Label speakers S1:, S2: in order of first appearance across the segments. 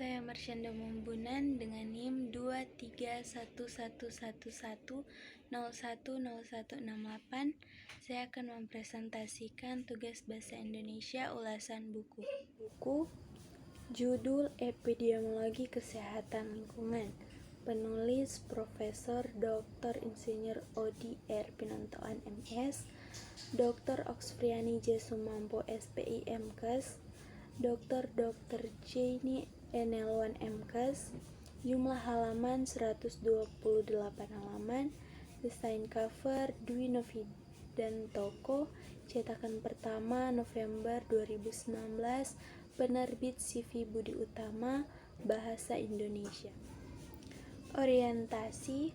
S1: Saya Marsyanda Mumbunan dengan NIM 23111101010168. Saya akan mempresentasikan tugas bahasa Indonesia ulasan buku. Judul Epidemiologi Kesehatan Lingkungan. Penulis Profesor Dr. Insinyur Odi R. Pinontoan MS, Dr. Oxfriani J. Sumampo SPI MKes, Dr. Jenny Enelwan MKes. Jumlah halaman 128 halaman. Desain cover Dwi Novidantoko. Cetakan pertama November 2019. Penerbit CV Budi Utama. Bahasa Indonesia. Orientasi.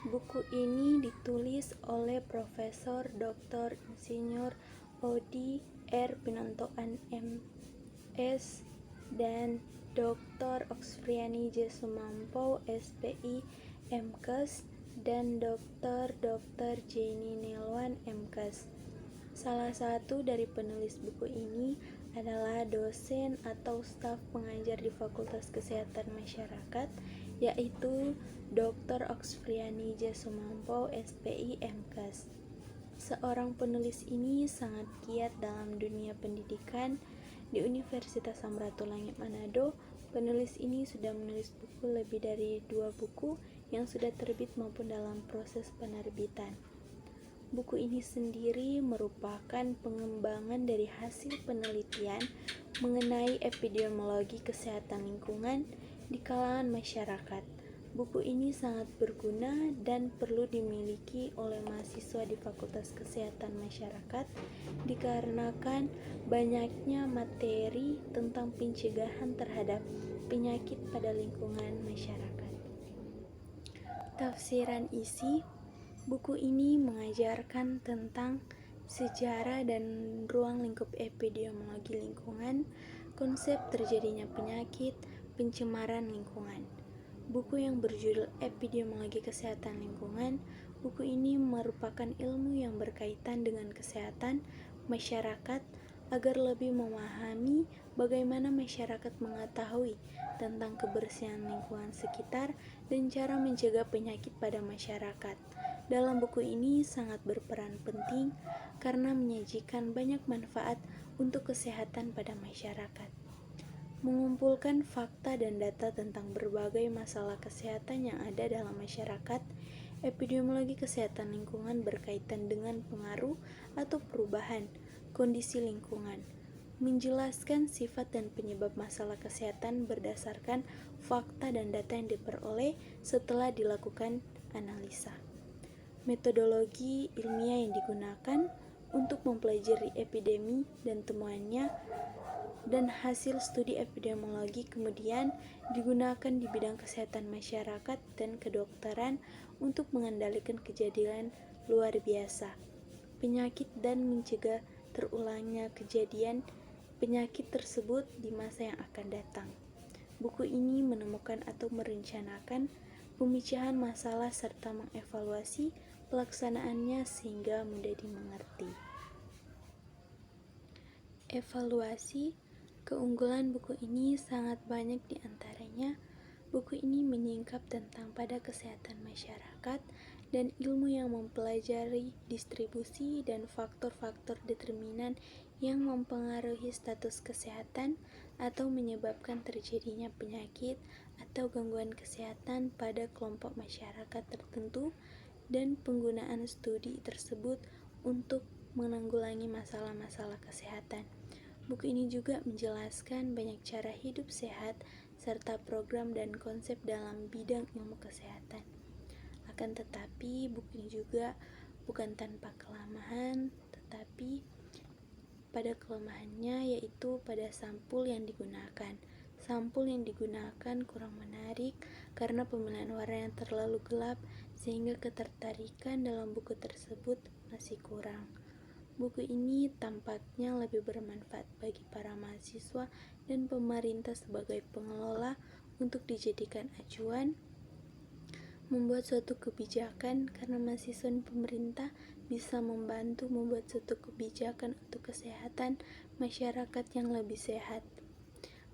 S1: Buku ini ditulis oleh Profesor Dr. Insinyur Odi R. Pinontoan MS dan Dr. Oxfriani J. Sumampo SPI MKes dan Dr. Jenny Enelwan MKes. Salah satu dari penulis buku ini adalah dosen atau staf pengajar di Fakultas Kesehatan Masyarakat, yaitu Dr. Oxfriani J. Sumampo SPI MKes. Seorang penulis ini sangat giat dalam dunia pendidikan. Di Universitas Samratulangi Manado, penulis ini sudah menulis buku lebih dari 2 buku yang sudah terbit maupun dalam proses penerbitan. Buku ini sendiri merupakan pengembangan dari hasil penelitian mengenai epidemiologi kesehatan lingkungan di kalangan masyarakat. Buku ini sangat berguna dan perlu dimiliki oleh mahasiswa di Fakultas Kesehatan Masyarakat dikarenakan banyaknya materi tentang pencegahan terhadap penyakit pada lingkungan masyarakat. Tafsiran isi. Buku ini mengajarkan tentang sejarah dan ruang lingkup epidemiologi lingkungan, konsep terjadinya penyakit, pencemaran lingkungan. Buku yang berjudul Epidemiologi Kesehatan Lingkungan. Buku ini merupakan ilmu yang berkaitan dengan kesehatan masyarakat agar lebih memahami bagaimana masyarakat mengetahui tentang kebersihan lingkungan sekitar dan cara mencegah penyakit pada masyarakat. Dalam buku ini sangat berperan penting karena menyajikan banyak manfaat untuk kesehatan pada masyarakat. Mengumpulkan fakta dan data tentang berbagai masalah kesehatan yang ada dalam masyarakat. Epidemiologi kesehatan lingkungan berkaitan dengan pengaruh atau perubahan kondisi lingkungan. Menjelaskan sifat dan penyebab masalah kesehatan berdasarkan fakta dan data yang diperoleh setelah dilakukan analisa. Metodologi ilmiah yang digunakan untuk mempelajari epidemi dan temuannya dan hasil studi epidemiologi kemudian digunakan di bidang kesehatan masyarakat dan kedokteran untuk mengendalikan kejadian luar biasa, penyakit dan mencegah terulangnya kejadian penyakit tersebut di masa yang akan datang. Buku ini menemukan atau merencanakan pemecahan masalah serta mengevaluasi pelaksanaannya sehingga mudah dimengerti. Evaluasi. Keunggulan buku ini sangat banyak di antaranya. Buku ini menyingkap tentang pada kesehatan masyarakat dan ilmu yang mempelajari distribusi dan faktor-faktor determinan yang mempengaruhi status kesehatan atau menyebabkan terjadinya penyakit atau gangguan kesehatan pada kelompok masyarakat tertentu dan penggunaan studi tersebut untuk menanggulangi masalah-masalah kesehatan. Buku ini juga menjelaskan banyak cara hidup sehat serta program dan konsep dalam bidang ilmu kesehatan. Akan tetapi, buku ini juga bukan tanpa kelemahan, tetapi pada kelemahannya yaitu pada sampul yang digunakan. Sampul yang digunakan kurang menarik karena pemilihan warna yang terlalu gelap sehingga ketertarikan dalam buku tersebut masih kurang. Buku ini tampaknya lebih bermanfaat bagi para mahasiswa dan pemerintah sebagai pengelola untuk dijadikan acuan membuat suatu kebijakan karena mahasiswa dan pemerintah bisa membantu membuat suatu kebijakan untuk kesehatan masyarakat yang lebih sehat.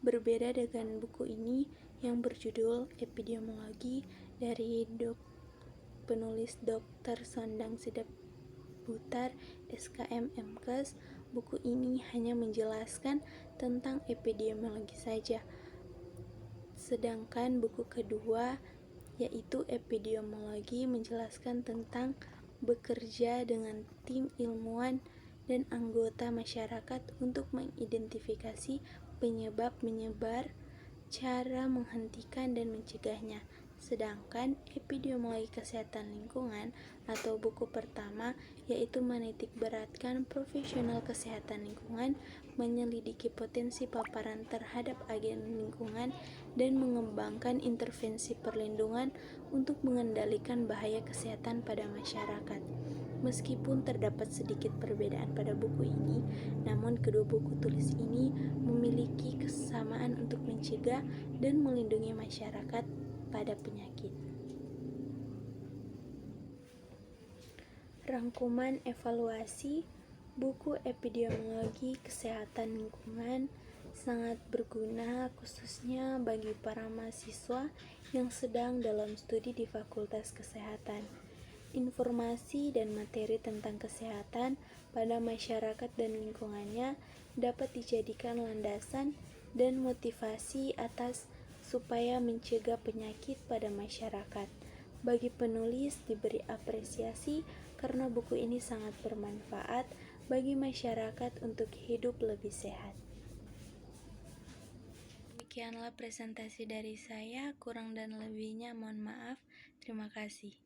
S1: Berbeda dengan buku ini yang berjudul Epidemiologi dari penulis Dr. Sondang Sidaputar, SKM MKes, buku ini hanya menjelaskan tentang epidemiologi saja. Sedangkan buku kedua, yaitu Epidemiologi, menjelaskan tentang bekerja dengan tim ilmuwan dan anggota masyarakat untuk mengidentifikasi penyebab menyebar, cara menghentikan dan mencegahnya. Sedangkan epidemiologi kesehatan lingkungan atau buku pertama yaitu menitik beratkan profesional kesehatan lingkungan, menyelidiki potensi paparan terhadap agen lingkungan dan mengembangkan intervensi perlindungan untuk mengendalikan bahaya kesehatan pada masyarakat. Meskipun terdapat sedikit perbedaan pada buku ini, namun kedua buku tulis ini memiliki kesamaan untuk mencegah dan melindungi masyarakat pada penyakit. Rangkuman evaluasi buku Epidemiologi Kesehatan Lingkungan sangat berguna khususnya bagi para mahasiswa yang sedang dalam studi di Fakultas Kesehatan. Informasi dan materi tentang kesehatan pada masyarakat dan lingkungannya dapat dijadikan landasan dan motivasi atas supaya mencegah penyakit pada masyarakat. Bagi penulis diberi apresiasi karena buku ini sangat bermanfaat bagi masyarakat untuk hidup lebih sehat. Demikianlah presentasi dari saya, kurang dan lebihnya mohon maaf. Terima kasih.